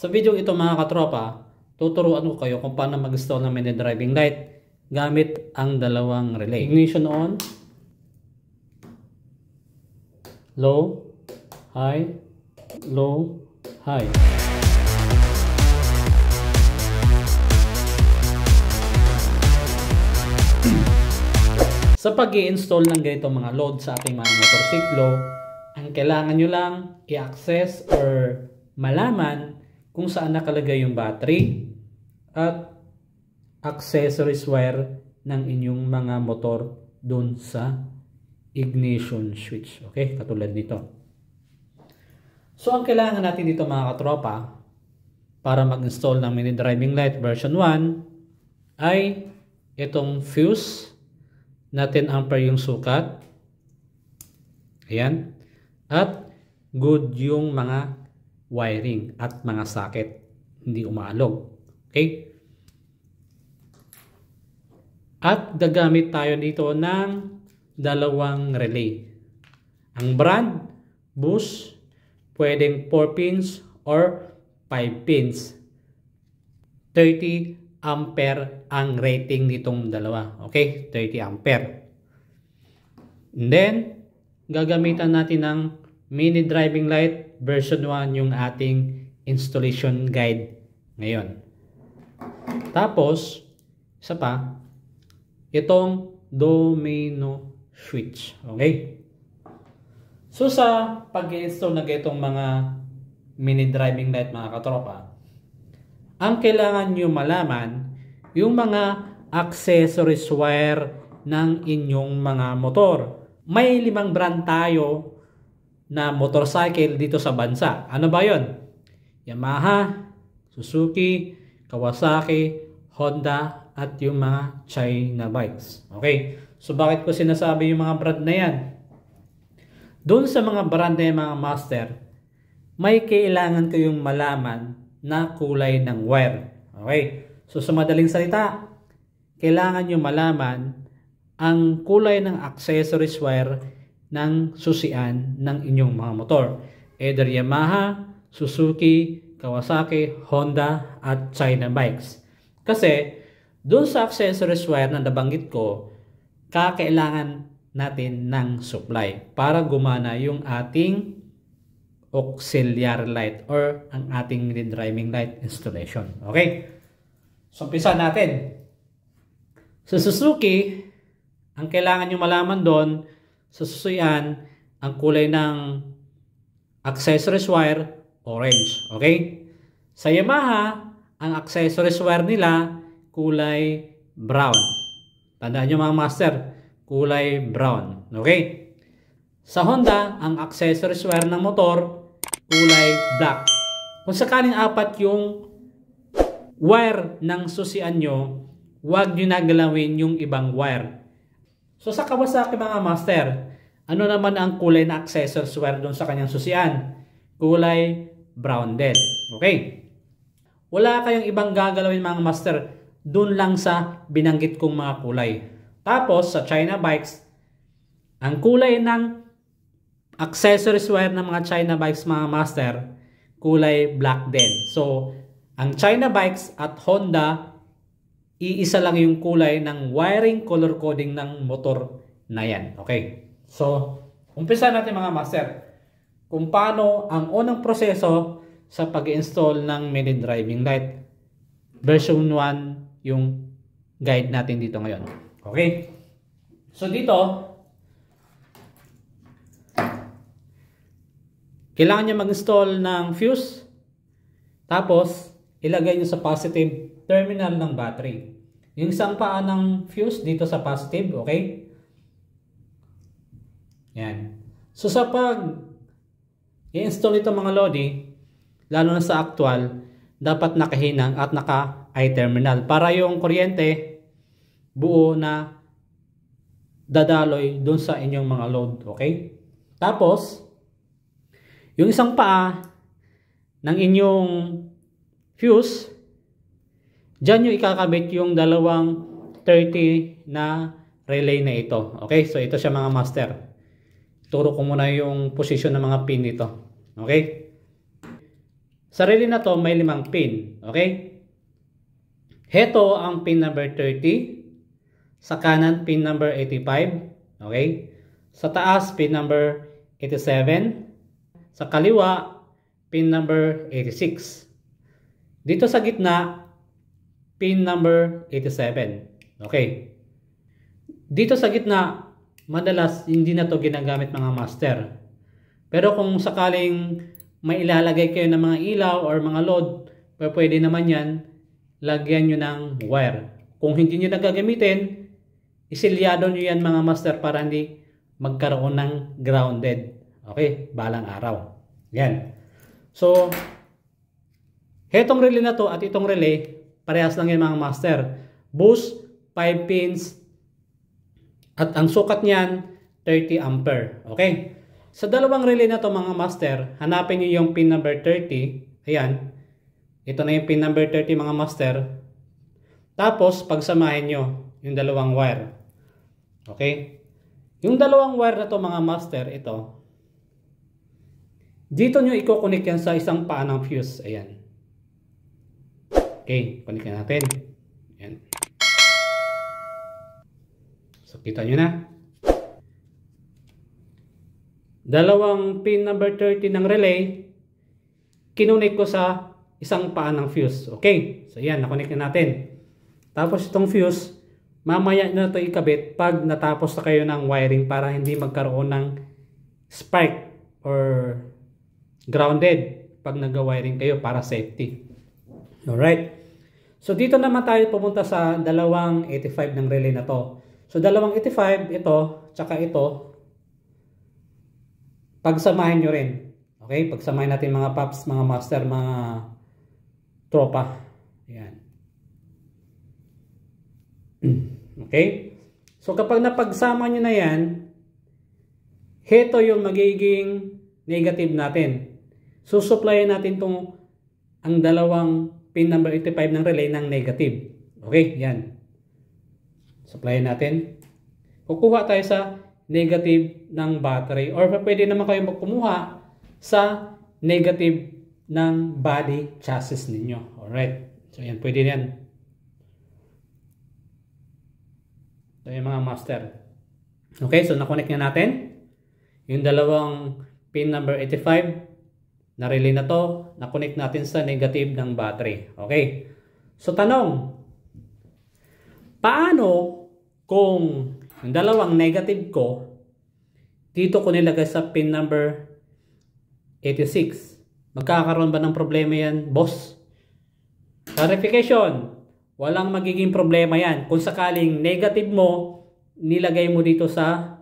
Sa video ito mga katropa, tuturuan ko kayo kung paano mag-install ng mini driving light gamit ang dalawang relay. Ignition on, low, high, low, high. Sa pag-i-install ng ganito mga load sa ating mga motorsiklo, ang kailangan nyo lang i-access or malaman kung saan nakalagay yung battery at accessories wire ng inyong mga motor dun sa ignition switch. Okay, katulad nito. So ang kailangan natin dito mga katropa para mag-install ng mini driving light version 1 ay itong fuse na 10 ampere yung sukat. Ayan. At good yung mga wiring at mga socket. Hindi umaalog. Okay? At gagamit tayo dito ng dalawang relay. Ang brand, Bosch, pwedeng 4 pins or 5 pins. 30 ampere ang rating nitong dalawa. Okay? 30 ampere. And then, gagamitan natin ng mini driving light version 1 yung ating installation guide ngayon. Tapos, isa pa, itong domino switch. Okay? So, sa pag-install na itong mga mini driving light mga katropa, ang kailangan nyo malaman yung mga accessories wire ng inyong mga motor. May 5 brand tayo na motorcycle dito sa bansa. Ano ba yon? Yamaha, Suzuki, Kawasaki, Honda, at yung mga China bikes. Okay? So bakit ko sinasabi yung mga brand na yan? Doon sa mga brand na yan, mga master, may kailangan kayong malaman na kulay ng wire. Okay? So sa madaling salita, kailangan nyo malaman ang kulay ng accessories wire ng susian ng inyong mga motor. Either Yamaha, Suzuki, Kawasaki, Honda, at China bikes. Kasi doon sa accessories wire na nabanggit ko, kakailangan natin ng supply para gumana yung ating auxiliary light or ang ating mini driving light installation. Okay? So, umpisa natin. Sa Suzuki, ang kailangan nyo malaman doon, sa susian, ang kulay ng accessories wire, orange. Okay? Sa Yamaha, ang accessories wire nila, kulay brown. Tandaan nyo mga master, kulay brown. Okay? Sa Honda, ang accessories wire ng motor, kulay black. Kung sakaling 4 yung wire ng susian nyo, huwag nyo nagalawin yung ibang wire. So sa Kawasaki mga master, ano naman ang kulay na accessories wire doon sa kanyang susian? Kulay brown din. Okay? Wala kayong ibang gagalawin mga master, doon lang sa binanggit kong mga kulay. Tapos sa China bikes, ang kulay ng accessories wire ng mga China bikes mga master, kulay black din. So, ang China bikes at Honda, iisa lang yung kulay ng wiring color coding ng motor na yan. Okay? So, umpisa natin mga master kung paano ang unang proseso sa pag-install ng mini driving light. Version 1 yung guide natin dito ngayon. Okay? So, dito, kailangan nyo mag-install ng fuse. Tapos, ilagay nyo sa positive terminal ng battery. Yung isang paa ng fuse dito sa positive. Okay? Yan. So, sa pag-i-install ito mga lodi, lalo na sa actual, dapat nakahinang at naka-I terminal. Para yung kuryente, buo na dadaloy dun sa inyong mga load. Okay? Tapos, yung isang paa ng inyong fuse, dyan nyo ikakabit yung dalawang 30 na relay na ito. Okay? So, ito siya mga master. Turo ko muna yung position ng mga pin dito. Okay? Sa relay na to may 5 pin. Okay? Heto ang pin number 30. Sa kanan, pin number 85. Okay? Sa taas, pin number 87. Sa kaliwa, pin number 86. Dito sa gitna, pin number 87. Okay? Dito sa gitna, madalas hindi na to ginagamit mga master. Pero kung sakaling may ilalagay kayo ng mga ilaw or mga load, pwede naman yan, lagyan nyo ng wire. Kung hindi nyo na gagamitin, isilyado nyo yan mga master para hindi magkaroon ng grounded. Okay? Balang araw. Yan. So, hetong relay na to at itong relay, parehas lang yan mga master. Boost, 5 pins, at ang sukat niyan, 30 ampere. Okay? Sa dalawang relay na to mga master, hanapin nyo yung pin number 30. Ayan. Ito na yung pin number 30 mga master. Tapos, pagsamahin nyo yung dalawang wire. Okay? Yung dalawang wire na to mga master, ito. Dito nyo i-connect yan sa isang paa ng fuse. Ayan. Okay, connect natin. Ayan. So, kita nyo na. Dalawang pin number 30 ng relay, kinunik ko sa isang paa ng fuse. Okay, so yan, nakonect na natin. Tapos itong fuse, mamaya na ito ikabit pag natapos na kayo ng wiring para hindi magkaroon ng spark or grounded pag nag-wiring kayo para safety. Alright. So dito naman tayo pumunta sa dalawang 85 ng relay na to. So dalawang 85, ito, tsaka ito, pagsamahin nyo rin. Okay? Pagsamahin natin mga paps, mga master, mga tropa. Ayan. Okay? So kapag napagsama nyo na yan, heto yung magiging negative natin. Susuplayan natin itong ang dalawang pin number 85 ng relay ng negative. Okay? Yan. Supplyan natin. Kukuha tayo sa negative ng battery or pwede naman kayo magkumuha sa negative ng body chassis ninyo. Alright. So yan, pwede yan. So yung mga master. Okay, so nakonect na natin. Yung dalawang pin number 85 na relay na to, nakonect natin sa negative ng battery. Okay. So tanong, paano kung yung dalawang negative ko, dito ko nilagay sa pin number 86. Magkakaroon ba ng problema yan, boss? Clarification, walang magiging problema yan. Kung sakaling negative mo, nilagay mo dito sa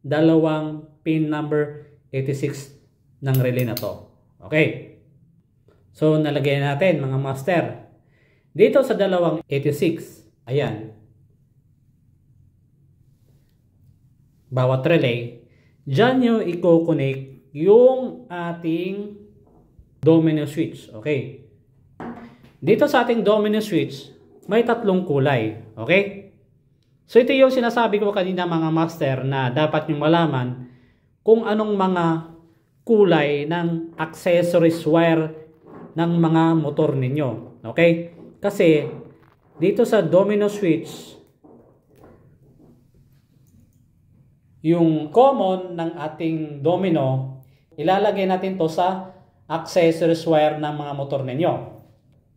dalawang pin number 86 ng relay na to. Okay. So, nalagay natin mga master. Dito sa dalawang 86, ayan. Bawat relay, dyan nyo i-connect yung ating domino switch. Okay. Dito sa ating domino switch, may tatlong kulay. Okay. So ito yung sinasabi ko kanina mga master na dapat nyo malaman kung anong mga kulay ng accessories wire ng mga motor ninyo. Okay. Kasi dito sa domino switch, yung common ng ating domino, ilalagay natin to sa accessories wire ng mga motor ninyo.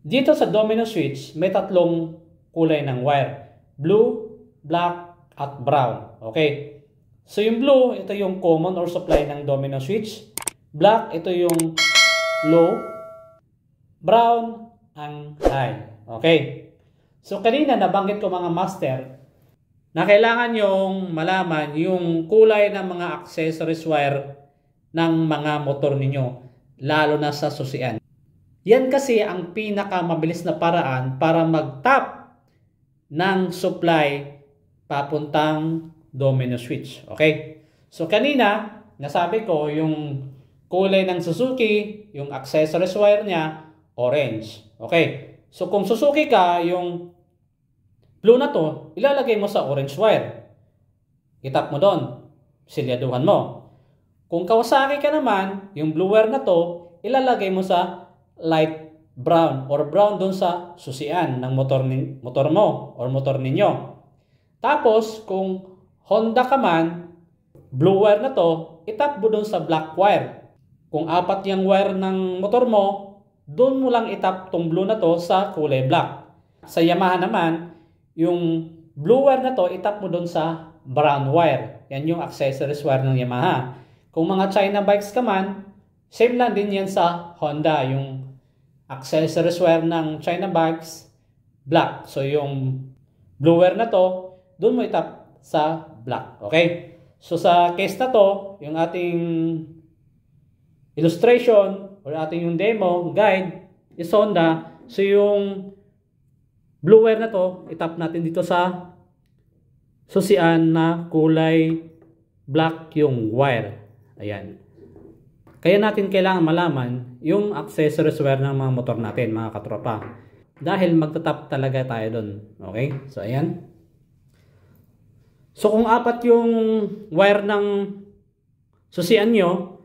Dito sa domino switch, may tatlong kulay ng wire. Blue, black, at brown. Okay? So yung blue, ito yung common or supply ng domino switch. Black, ito yung low. Brown, ang high. Okay? So kanina nabanggit ko mga master, na kailangan yung malaman yung kulay ng mga accessories wire ng mga motor ninyo, lalo na sa susian. Yan kasi ang pinakamabilis na paraan para mag-tap ng supply papuntang domino switch. Okay? So kanina, nasabi ko yung kulay ng Suzuki, yung accessories wire niya, orange. Okay? So kung Suzuki ka, yung blue na to, ilalagay mo sa orange wire. Itap mo doon. Silyaduhan mo. Kung Kawasaki ka naman, yung blue wire na to, ilalagay mo sa light brown or brown dun sa susian ng motor mo or motor ninyo. Tapos, kung Honda ka man, blue wire na to, itap mo dun sa black wire. Kung 4 yung wire ng motor mo, dun mo lang itap tong blue na to sa kulay black. Sa Yamaha naman, yung blue wire na to, itap mo dun sa brown wire. Yan yung accessories wire ng Yamaha. Kung mga China bikes ka man, same lang din yan sa Honda. Yung accessories wire ng China bikes, black. So yung blue wire na to, doon mo itap sa black. Okay? So sa case na to, yung ating illustration or ating yung demo, guide, is Honda. So yung blue wire na to, itap natin dito sa susian na kulay black yung wire. Ayan. Kaya natin kailangan malaman yung accessories wire ng mga motor natin, mga katropa. Dahil magtatap talaga tayo doon. Okay? So, ayan. So, kung 4 yung wire ng susian nyo,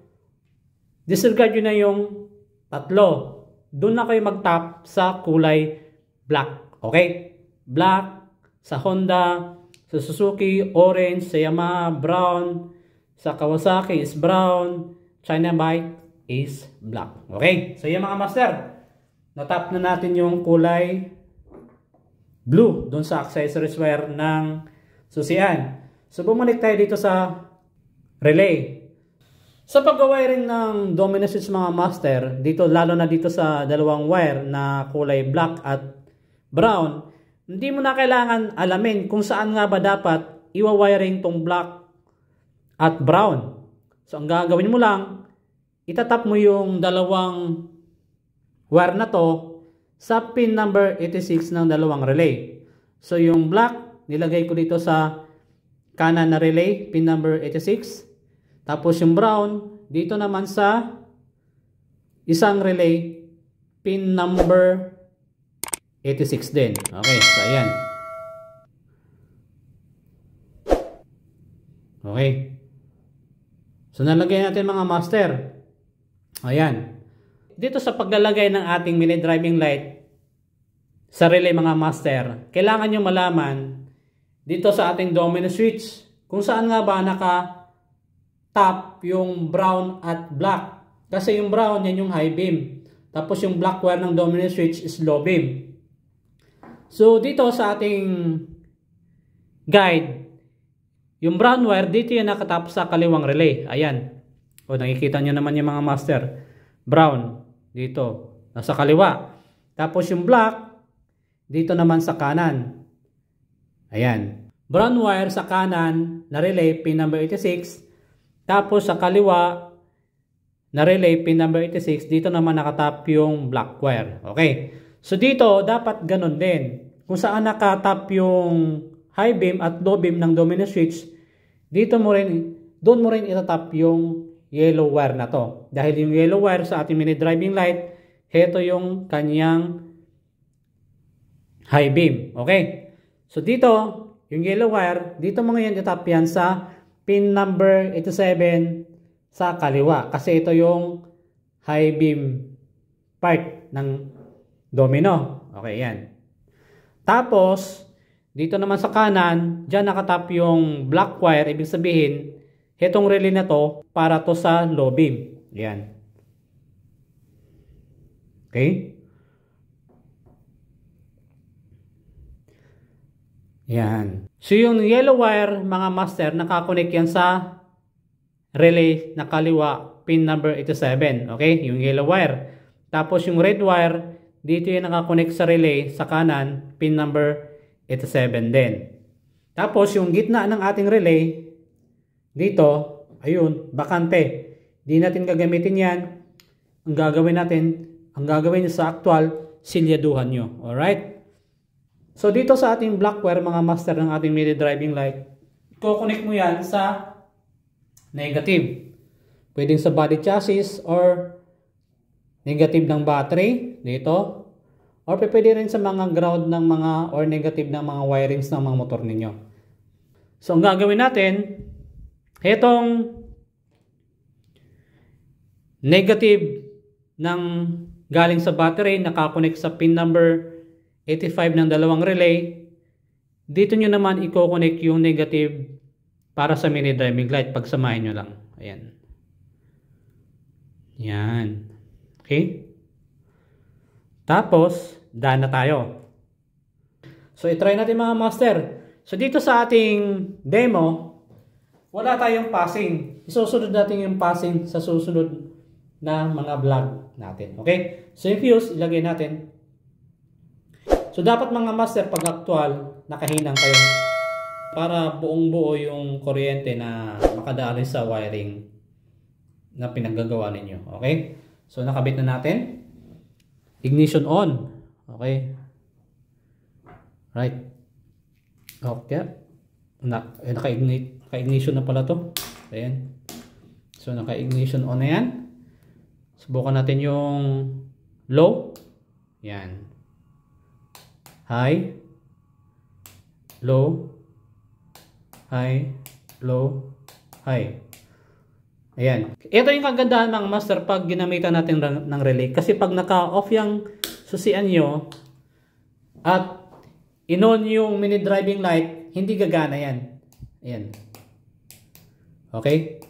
disregard nyo na yung 3. Doon na kayo magtap sa kulay black. Okay? Black sa Honda, sa Suzuki, orange, sa Yamaha, brown, sa Kawasaki is brown, China bike is black. Okay? So yan mga master, natap na natin yung kulay blue doon sa accessories wire ng susian. So bumalik tayo dito sa relay. Sa pag-wiring ng domino switch mga master, dito lalo na dito sa dalawang wire na kulay black at brown, hindi mo na kailangan alamin kung saan nga ba dapat iwa-wiring tong black at brown. So ang gagawin mo lang, itatap mo yung dalawang wire na to sa pin number 86 ng dalawang relay. So yung black, nilagay ko dito sa kanan na relay, pin number 86. Tapos yung brown, dito naman sa isang relay, pin number 86 din. Okay, so ayan. Okay. So nalagay natin mga master. Ayan. Dito sa paglalagay ng ating mini driving light sa relay mga master, kailangan nyo malaman dito sa ating domino switch kung saan nga ba naka-tap yung brown at black. Kasi yung brown yan yung high beam. Tapos yung black wire ng domino switch is low beam. So dito sa ating guide, yung brown wire dito yung nakatap sa kaliwang relay. Ayan. O nakikita nyo naman yung mga master. Brown dito. Nasa kaliwa. Tapos yung black dito naman sa kanan. Ayan. Brown wire sa kanan na relay pin number 86. Tapos sa kaliwa na relay pin number 86. Dito naman nakatap yung black wire. Okay. So dito dapat ganun din. Kung saan nakatap yung high beam at low beam ng domino switch, dito mo rin, doon mo rin itatap yung yellow wire na to. Dahil yung yellow wire sa ating mini driving light, heto yung kanyang high beam. Okay? So dito, yung yellow wire, dito mo ngayon itatap yan sa pin number 87 sa kaliwa. Kasi ito yung high beam part ng domino. Okay, yan. Tapos, dito naman sa kanan, dyan nakatap yung black wire. Ibig sabihin, itong relay na to, para to sa low beam. Yan. Okay? Yan. So, yung yellow wire, mga master, nakakonect yan sa relay na kaliwa, pin number 87. Okay? Yung yellow wire. Tapos, yung red wire, dito yung nakakonect sa relay sa kanan, pin number 87 din. Tapos yung gitna ng ating relay, dito, ayun, bakante. Di natin gagamitin yan. Ang gagawin nyo sa actual, silyaduhan nyo. Alright? So dito sa ating black wire, mga master ng ating mini driving light, i-connect mo yan sa negative. Pwedeng sa body chassis or negative ng battery dito, or pwede rin sa mga ground ng mga or negative ng mga wirings ng mga motor ninyo. So ang gagawin natin, itong negative ng galing sa battery, nakakonect sa pin number 85 ng dalawang relay. Dito nyo naman i-connect yung negative para sa mini driving light. Pagsamahin nyo lang. Ayan. Yan. Okay? Tapos, daan na tayo. So, itry natin mga master. So, dito sa ating demo, wala tayong passing. Isusunod natin yung passing sa susunod na mga vlog natin. Okay? So, yung fuse, ilagay natin. So, dapat mga master, pag actual, nakahinang kayo para buong buo yung kuryente na makadali sa wiring na pinaggagawa ninyo. Okay? So, nakabit na natin. Ignition on. Okay? Right. Okay. Naka-ignition na pala to. Ayan. So, naka-ignition on na yan. Subukan natin yung low. Yan. High. Low. High. Low. High. Ayan. Ito yung kagandahan mga master pag ginamitan natin ng relay. Kasi pag naka-off yung susian nyo at in-on yung mini driving light, hindi gagana yan. Ayan. Okay?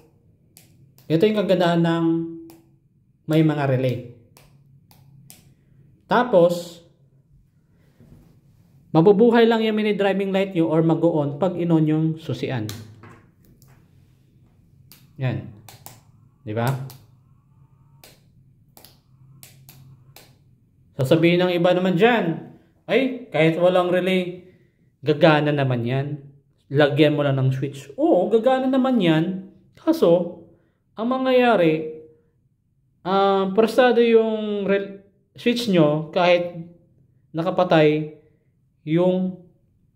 Ito yung kagandahan ng may mga relay. Tapos, mabubuhay lang yung mini driving light nyo or mag-on pag in-on yung susian. Yan. Diba? Sasabihin ng iba naman dyan, ay, kahit walang relay, gagana naman yan. Lagyan mo lang ng switch. Oo, gagana naman yan. Kaso, ang mangyayari, prestado yung switch nyo kahit nakapatay yung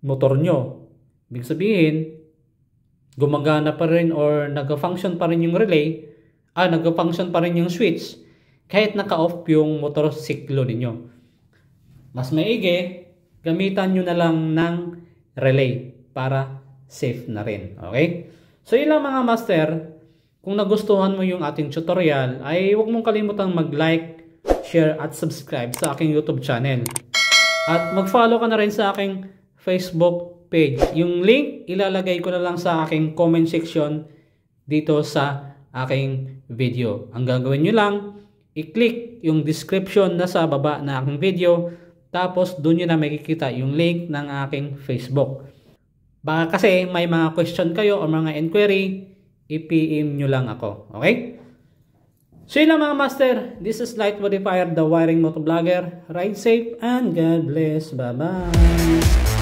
motor nyo. Ibig sabihin, gumagana pa rin or nag-function pa rin yung relay, nag-function pa rin yung switch kahit naka-off yung motor siklo ninyo. Mas maigi, gamitan nyo na lang ng relay para safe na rin. Okay? So, yun lang mga master. Kung nagustuhan mo yung ating tutorial, ay huwag mong kalimutang mag-like, share, at subscribe sa aking YouTube channel. At mag-follow ka na rin sa aking Facebook page. Yung link, ilalagay ko na lang sa aking comment section dito sa aking video. Ang gagawin nyo lang, i-click yung description na sa baba na aking video. Tapos, doon nyo na makikita yung link ng aking Facebook. Baka kasi may mga question kayo o mga inquiry, i-PM nyo lang ako. Okay? So yun lang mga master. This is Light Modifier, the Wiring Motovlogger. Ride safe and God bless. Bye-bye.